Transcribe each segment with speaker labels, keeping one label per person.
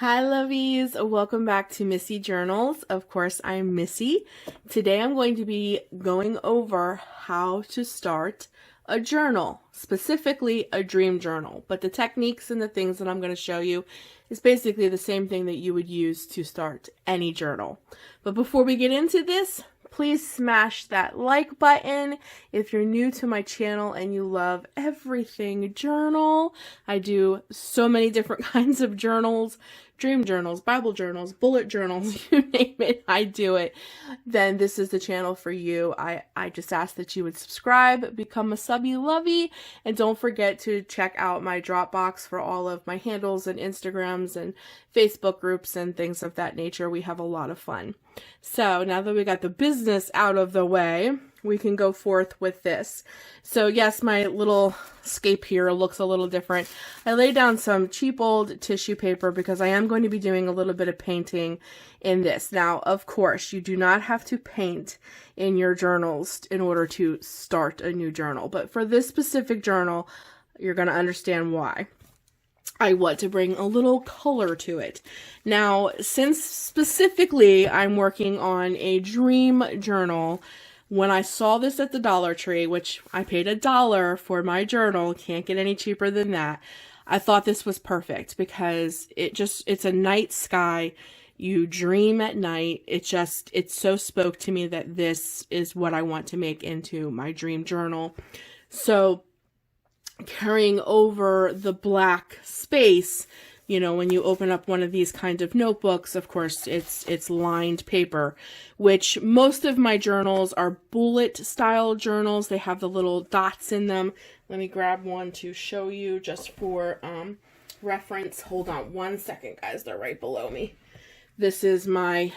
Speaker 1: Hi lovies, welcome back to Missy Journals. Of course, I'm Missy. Today I'm going to be going over how to start a journal, specifically a dream journal. But the techniques and the things that I'm going to show you is basically the same thing that you would use to start any journal. But before we get into this, please smash that like button if you're new to my channel and you love everything journal. I do so many different kinds of journals, dream journals, Bible journals, bullet journals, you name it, I do it. Then this is the channel for you. I just ask that you would subscribe, become a subby lovey, and don't forget to check out my Dropbox for all of my handles and Instagrams and Facebook groups and things of that nature. We have a lot of fun. So now that we got the business out of the way, we can go forth with this. So yes, my little scape here looks a little different. I laid down some cheap old tissue paper because I am going to be doing a little bit of painting in this. Now, of course, you do not have to paint in your journals in order to start a new journal. But for this specific journal, you're going to understand why. I want to bring a little color to it. Now, since specifically I'm working on a dream journal, when I saw this at the Dollar Tree, which I paid $1 for my journal, can't get any cheaper than that, I thought this was perfect because it's a night sky. You dream at night. It so spoke to me that this is what I want to make into my dream journal. So carrying over the black space, you know, when you open up one of these kind of notebooks, of course, it's lined paper, which most of my journals are bullet style journals. They have the little dots in them. Let me grab one to show you just for reference. Hold on one second, guys. They're right below me. This is my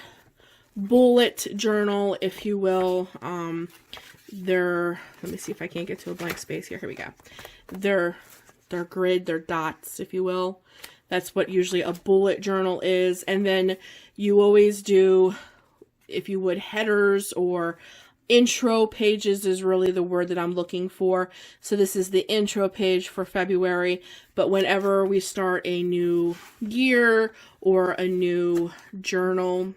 Speaker 1: bullet journal, if you will. Let me see if I can't get to a blank space here. Here we go. They're grid, they're dots, if you will. That's what usually a bullet journal is. And then you always do, if you would, headers or intro pages is really the word that I'm looking for. So this is the intro page for February. But whenever we start a new year or a new journal,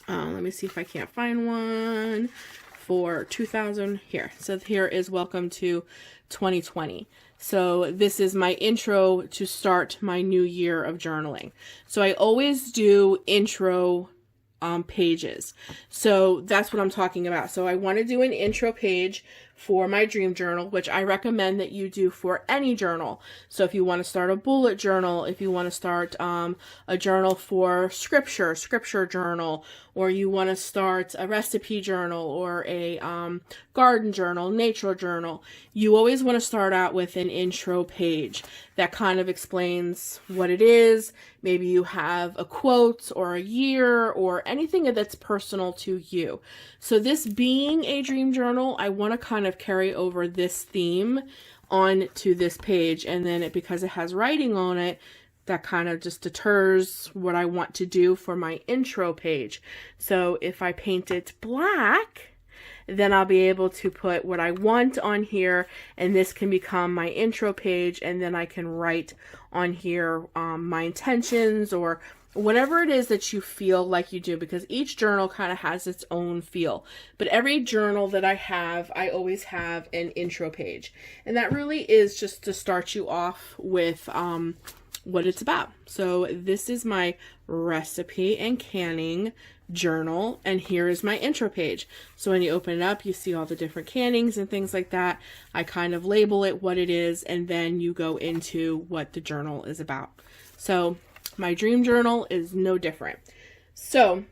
Speaker 1: let me see if I can't find one for 2000 here. So here is welcome to 2020. So this is my intro to start my new year of journaling. So I always do intro pages. So that's what I'm talking about. So I want to do an intro page for my dream journal, which I recommend that you do for any journal. So if you want to start a bullet journal, if you want to start a journal for scripture journal, or you want to start a recipe journal or a garden journal, nature journal, you always want to start out with an intro page that kind of explains what it is. Maybe you have a quote or a year or anything that's personal to you. So this being a dream journal, I want to kind of carry over this theme onto this page, and then because it has writing on it, that kind of just deters what I want to do for my intro page. So if I paint it black, then I'll be able to put what I want on here, and this can become my intro page, and then I can write on here my intentions or whatever it is that you feel like you do, because each journal kind of has its own feel. But every journal that I have, I always have an intro page. And that really is just to start you off with what it's about. So this is my recipe and canning journal, and here is my intro page. So when you open it up, you see all the different cannings and things like that. I kind of label it what it is, and then you go into what the journal is about. So my dream journal is no different. So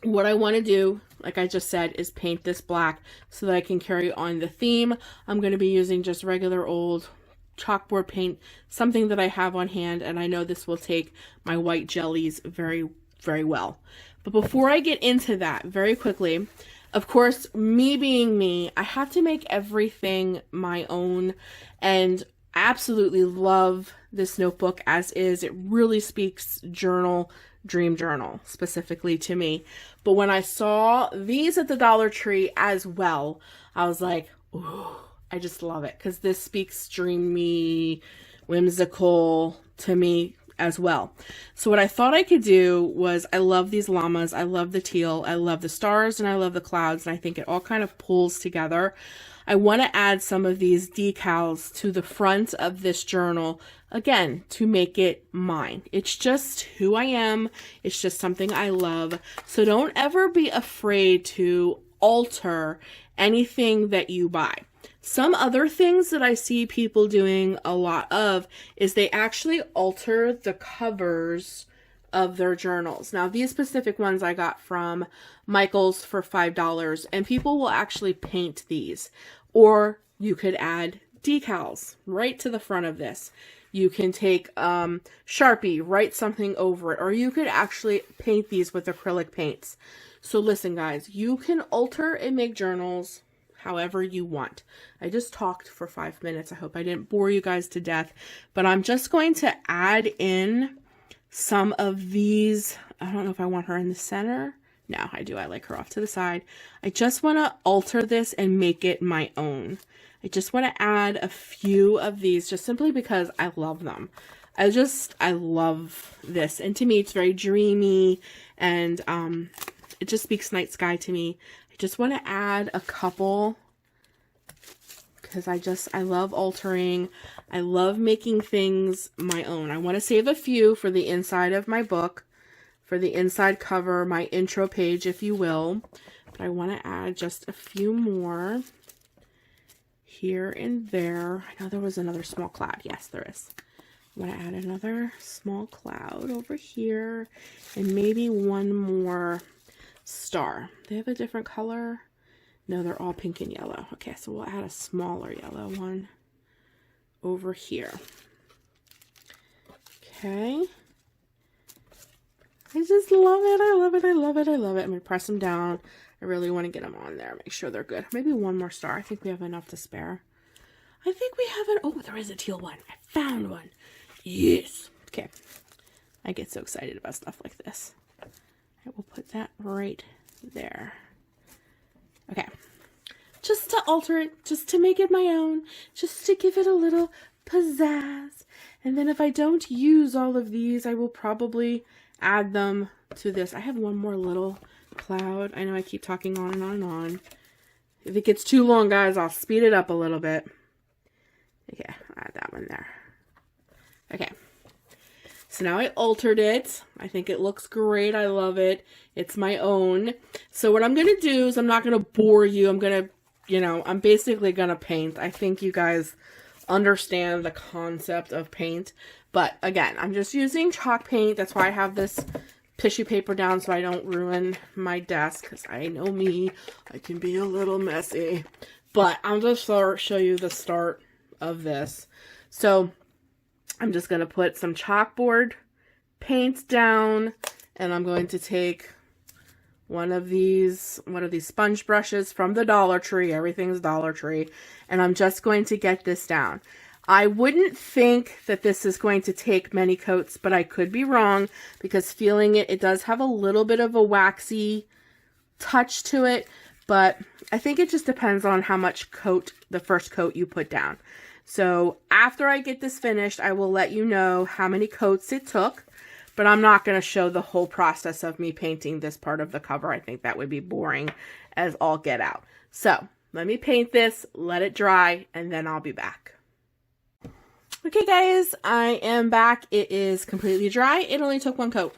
Speaker 1: what I want to do, like I just said, is paint this black so that I can carry on the theme. I'm going to be using just regular old chalkboard paint, something that I have on hand, and I know this will take my white jellies very, very well. But before I get into that, very quickly, of course, me being me, I have to make everything my own, and absolutely love this notebook as is. It really speaks journal, dream journal specifically to me. But when I saw these at the Dollar Tree as well, I was like, ooh, I just love it because this speaks dreamy, whimsical to me as well. So what I thought I could do was, I love these llamas, I love the teal, I love the stars, and I love the clouds, and I think it all kind of pulls together. I want to add some of these decals to the front of this journal, again, to make it mine. It's just who I am. It's just something I love. So don't ever be afraid to alter anything that you buy. Some other things that I see people doing a lot of is they actually alter the covers of their journals. Now, these specific ones I got from Michael's for $5, and people will actually paint these. Or you could add decals right to the front of this. You can take Sharpie, write something over it, or you could actually paint these with acrylic paints. So listen, guys, you can alter and make journals however you want. I just talked for 5 minutes. I hope I didn't bore you guys to death, but I'm just going to add in some of these. I don't know if I want her in the center. No, I do. I like her off to the side. I just want to alter this and make it my own. I just want to add a few of these just simply because I love them. I love this. And to me, it's very dreamy, and it just speaks night sky to me. I just want to add a couple because I love altering. I love making things my own. I want to save a few for the inside of my book, for the inside cover, my intro page, if you will. But I want to add just a few more here and there. I know there was another small cloud. Yes, there is. I want to add another small cloud over here, and maybe one more star. They have a different color. No, they're all pink and yellow. Okay, so we'll add a smaller yellow one over here. Okay. I just love it. I love it. I love it. I love it. I'm going to press them down. I really want to get them on there. Make sure they're good. Maybe one more star. I think we have enough to spare. I think we have an... Oh, there is a teal one. I found one. Yes. Okay. I get so excited about stuff like this. I will put that right there. Okay. Just to alter it. Just to make it my own. Just to give it a little pizzazz. And then if I don't use all of these, I will probably add them to this. I have one more little cloud. I know I keep talking on and on and on. If it gets too long, guys, I'll speed it up a little bit. Okay, I'll add that one there. Okay. So now I altered it. I think it looks great. I love it. It's my own. So what I'm going to do is, I'm not going to bore you. I'm going to, I'm basically going to paint. I think you guys understand the concept of paint. But again, I'm just using chalk paint. That's why I have this tissue paper down so I don't ruin my desk, because I know me, I can be a little messy. But I'll just show you the start of this. So I'm just going to put some chalkboard paint down, and I'm going to take one of these sponge brushes from the Dollar Tree. Everything's Dollar Tree. And I'm just going to get this down. I wouldn't think that this is going to take many coats, but I could be wrong, because feeling it, it does have a little bit of a waxy touch to it, but I think it just depends on how much coat, the first coat you put down. So after I get this finished, I will let you know how many coats it took, but I'm not going to show the whole process of me painting this part of the cover. I think that would be boring as all get out. So let me paint this, let it dry, and then I'll be back. Okay guys, I am back. It is completely dry. It only took one coat.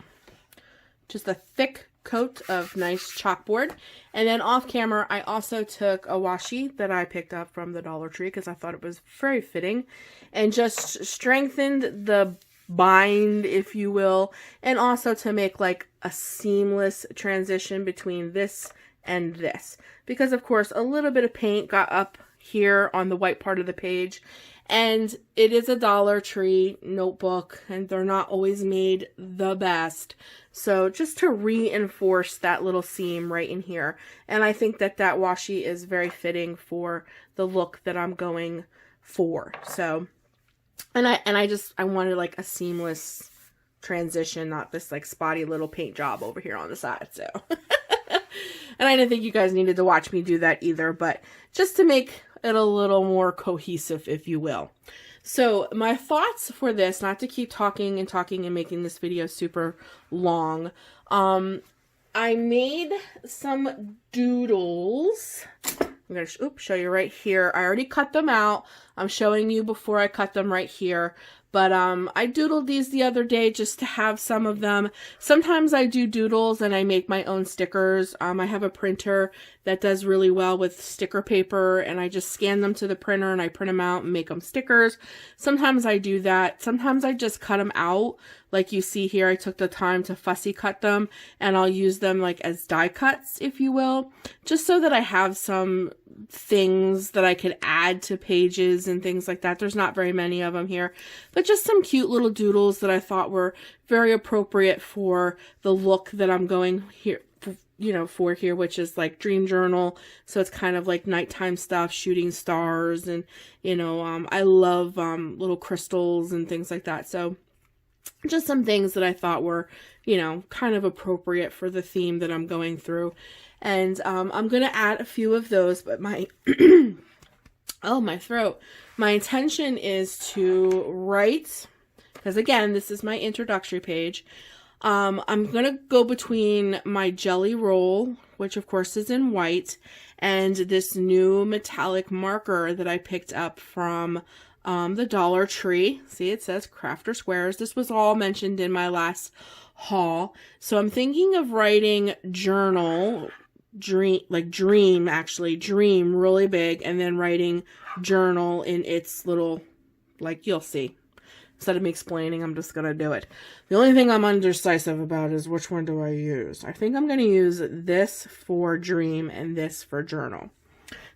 Speaker 1: Just a thick coat of nice chalkboard. And then off camera, I also took a washi that I picked up from the Dollar Tree because I thought it was very fitting, and just strengthened the bind, if you will, and also to make like a seamless transition between this and this. Because of course, a little bit of paint got up here on the white part of the page, and it is a Dollar Tree notebook, and they're not always made the best. So just to reinforce that little seam right in here. And I think that that washi is very fitting for the look that I'm going for. So, and I wanted like a seamless transition, not this like spotty little paint job over here on the side. So, and I didn't think you guys needed to watch me do that either, but just to make it a little more cohesive, if you will. So my thoughts for this, not to keep talking and making this video super long, I made some doodles. I'm going to show you right here. I already cut them out. I'm showing you before I cut them right here. But I doodled these the other day just to have some of them. Sometimes I do doodles and I make my own stickers. I have a printer that does really well with sticker paper, and I just scan them to the printer and I print them out and make them stickers. Sometimes I do that. Sometimes I just cut them out. Like you see here, I took the time to fussy cut them, and I'll use them like as die cuts, if you will, just so that I have some things that I could add to pages and things like that. There's not very many of them here, but just some cute little doodles that I thought were very appropriate for the look that I'm going here, for here, which is like dream journal. So it's kind of like nighttime stuff, shooting stars, and, I love little crystals and things like that. So just some things that I thought were, kind of appropriate for the theme that I'm going through. And I'm going to add a few of those, but my, oh, my throat. My intention is to write, because again, this is my introductory page. I'm going to go between my jelly roll, which of course is in white, and this new metallic marker that I picked up from the Dollar Tree. See, it says Crafter Squares. This was all mentioned in my last haul. So I'm thinking of writing journal, dream really big, and then writing journal in its little, you'll see. Instead of me explaining, I'm just going to do it. The only thing I'm undecisive about is which one do I use. I think I'm going to use this for dream and this for journal.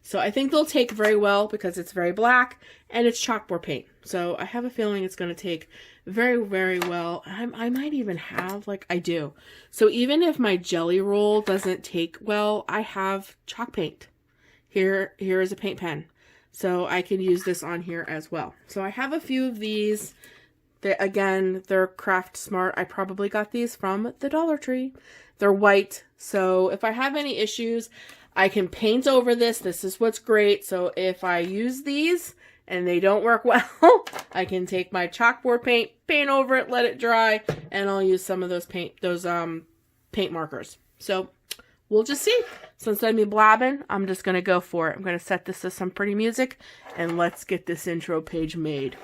Speaker 1: So I think they'll take very well because it's very black and it's chalkboard paint. So I have a feeling it's going to take very, very well. I might even have, I do. So even if my jelly roll doesn't take well, I have chalk paint. Here is a paint pen. So I can use this on here as well. So I have a few of these. They're Craft Smart. I probably got these from the Dollar Tree. They're white. So if I have any issues, I can paint over this. This is what's great. So if I use these and they don't work well, I can take my chalkboard paint over it, let it dry, and I'll use some of those paint markers. So we'll just see. So instead of me blabbing, I'm just going to go for it. I'm going to set this to some pretty music, and let's get this intro page made.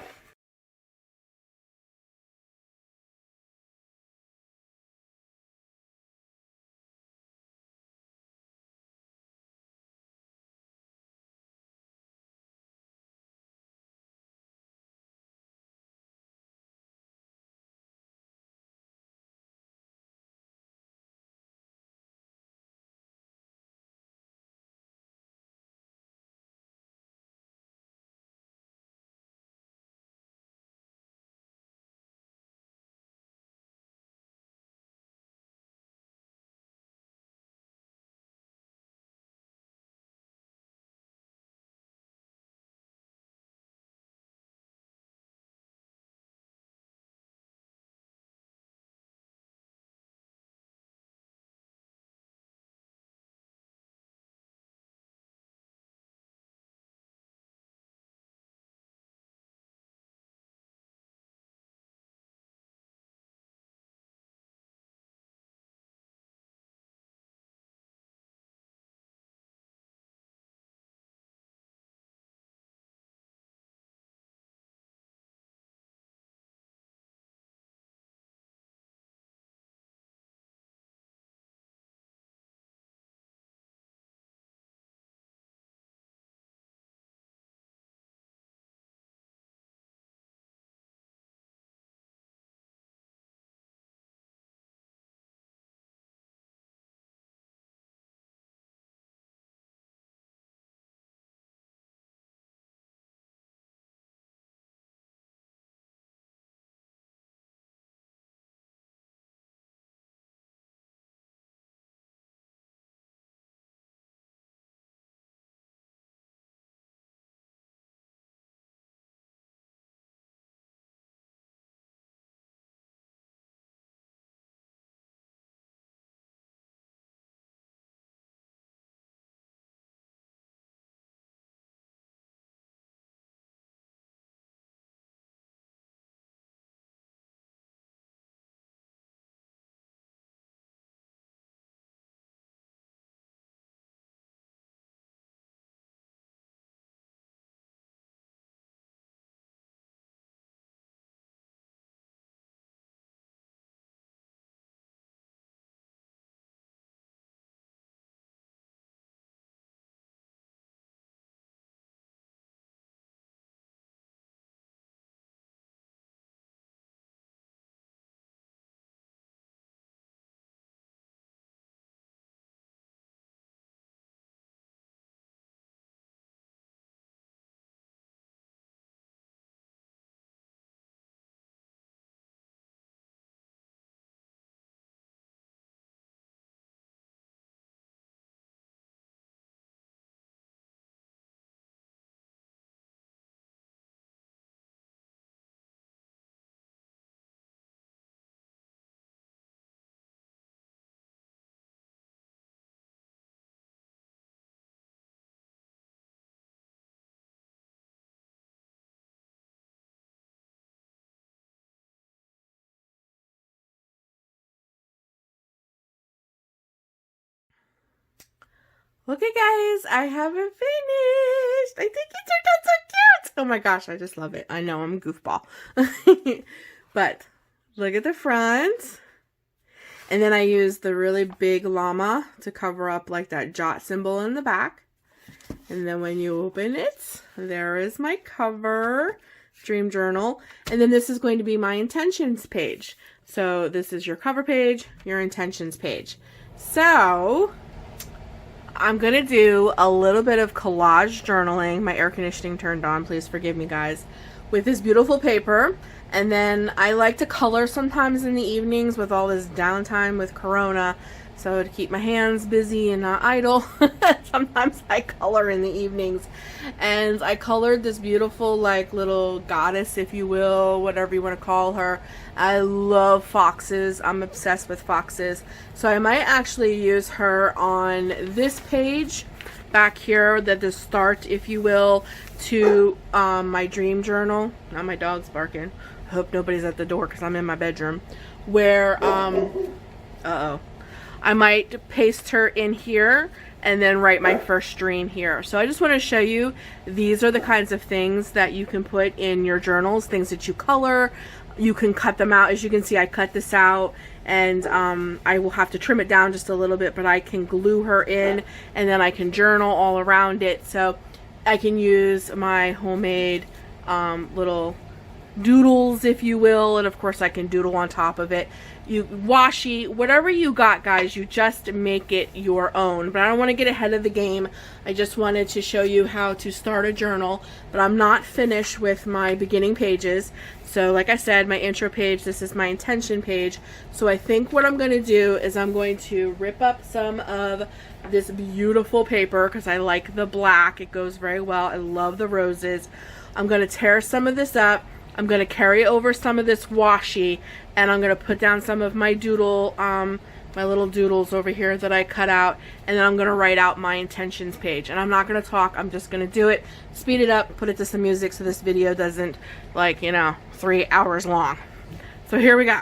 Speaker 1: Okay, guys, I haven't finished. I think it turned out so cute. Oh my gosh, I just love it. I know I'm a goofball. But look at the front. And then I used the really big llama to cover up like that jot symbol in the back. And then when you open it, there is my cover dream journal. And then this is going to be my intentions page. So this is your cover page, your intentions page. So I'm going to do a little bit of collage journaling. My air conditioning turned on. Please forgive me, guys. With this beautiful paper. And then I like to color sometimes in the evenings with all this downtime with Corona. So to keep my hands busy and not idle, sometimes I color in the evenings. And I colored this beautiful like little goddess, if you will, whatever you want to call her. I love foxes. I'm obsessed with foxes. So I might actually use her on this page back here, at the start, if you will, to my dream journal. Now my dog's barking. I hope nobody's at the door because I'm in my bedroom. Where, I might paste her in here and then write my first dream here. So I just want to show you, these are the kinds of things that you can put in your journals, things that you color. You can cut them out. As you can see, I cut this out, and I will have to trim it down just a little bit, but I can glue her in, and then I can journal all around it. So I can use my homemade little doodles, if you will, and of course I can doodle on top of it. You washi, whatever you got, guys, you just make it your own. But I don't want to get ahead of the game. I just wanted to show you how to start a journal, but I'm not finished with my beginning pages. So like I said, my intro page, this is my intention page. So I think what I'm going to do is I'm going to rip up some of this beautiful paper because I like the black. It goes very well. I love the roses. I'm going to tear some of this up. I'm going to carry over some of this washi, and I'm going to put down some of my doodle, my little doodles over here that I cut out, and then I'm going to write out my intentions page. And I'm not going to talk, I'm just going to do it, speed it up, put it to some music so this video doesn't, like, 3 hours long. So here we go.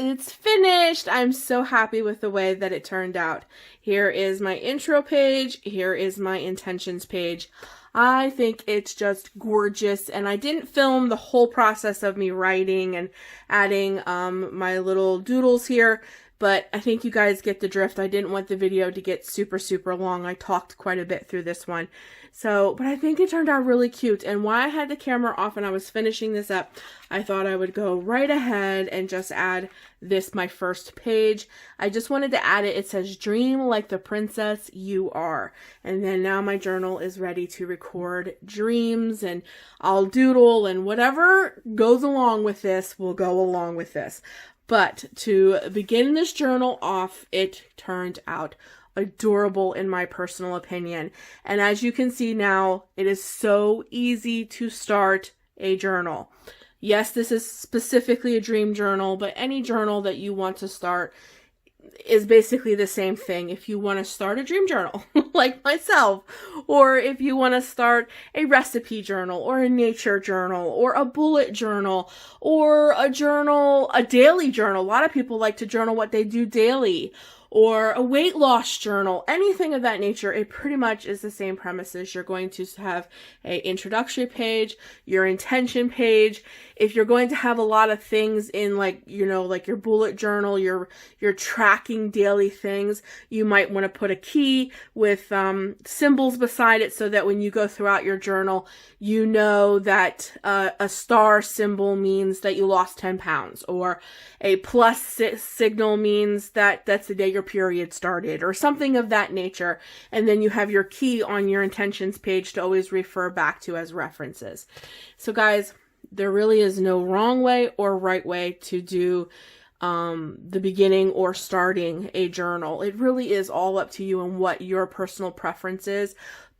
Speaker 1: it's finished. I'm so happy with the way that it turned out. Here is my intro page. Here is my intentions page. I think it's just gorgeous, and I didn't film the whole process of me writing and adding my little doodles here, but I think you guys get the drift. I didn't want the video to get super, super long. I talked quite a bit through this one. So, but I think it turned out really cute, and while I had the camera off and I was finishing this up, I thought I would go right ahead and just add this, my first page. I just wanted to add it. It says, "Dream like the princess you are." And then now my journal is ready to record dreams, and I'll doodle, and whatever goes along with this will go along with this. But to begin this journal off, it turned out adorable in my personal opinion. And as you can see now, it is so easy to start a journal. Yes, this is specifically a dream journal, but any journal that you want to start is basically the same thing. If you want to start a dream journal, like myself, or if you want to start a recipe journal, or a nature journal, or a bullet journal, or a journal, a daily journal. A lot of people like to journal what they do daily, or a weight loss journal, anything of that nature. It pretty much is the same premises. You're going to have an introductory page, your intention page. If you're going to have a lot of things in, like, you know, like your bullet journal, you're tracking daily things, you might want to put a key with symbols beside it so that when you go throughout your journal, you know that a star symbol means that you lost 10 pounds, or a plus signal means that that's the day your period started, or something of that nature. And then you have your key on your intentions page to always refer back to as references. So guys, there really is no wrong way or right way to do the beginning or starting a journal. It really is all up to you and what your personal preference is.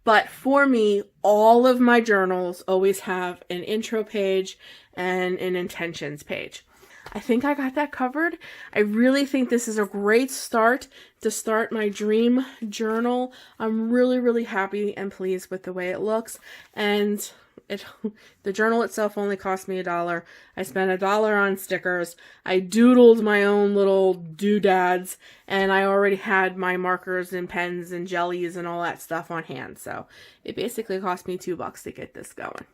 Speaker 1: But for me, all of my journals always have an intro page and an intentions page. I think I got that covered. I really think this is a great start to start my dream journal. I'm really, really happy and pleased with the way it looks. And the journal itself only cost me $1. I spent $1 on stickers. I doodled my own little doodads, and I already had my markers and pens and jellies and all that stuff on hand. So it basically cost me $2 to get this going.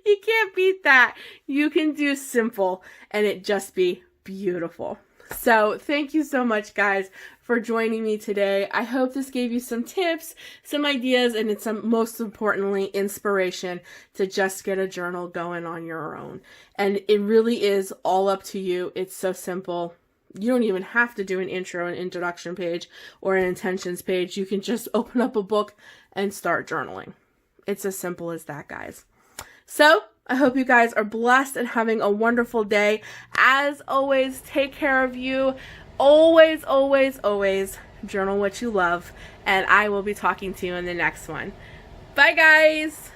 Speaker 1: You can't beat that. You can do simple and it just be beautiful. So thank you so much, guys, for joining me today. I hope this gave you some tips, some ideas, and it's most importantly, inspiration to just get a journal going on your own. And it really is all up to you. It's so simple. You don't even have to do an intro and introduction page or an intentions page. You can just open up a book and start journaling. It's as simple as that, guys. So I hope you guys are blessed and having a wonderful day. As always, take care of you. Always, always, always journal what you love. And I will be talking to you in the next one. Bye, guys.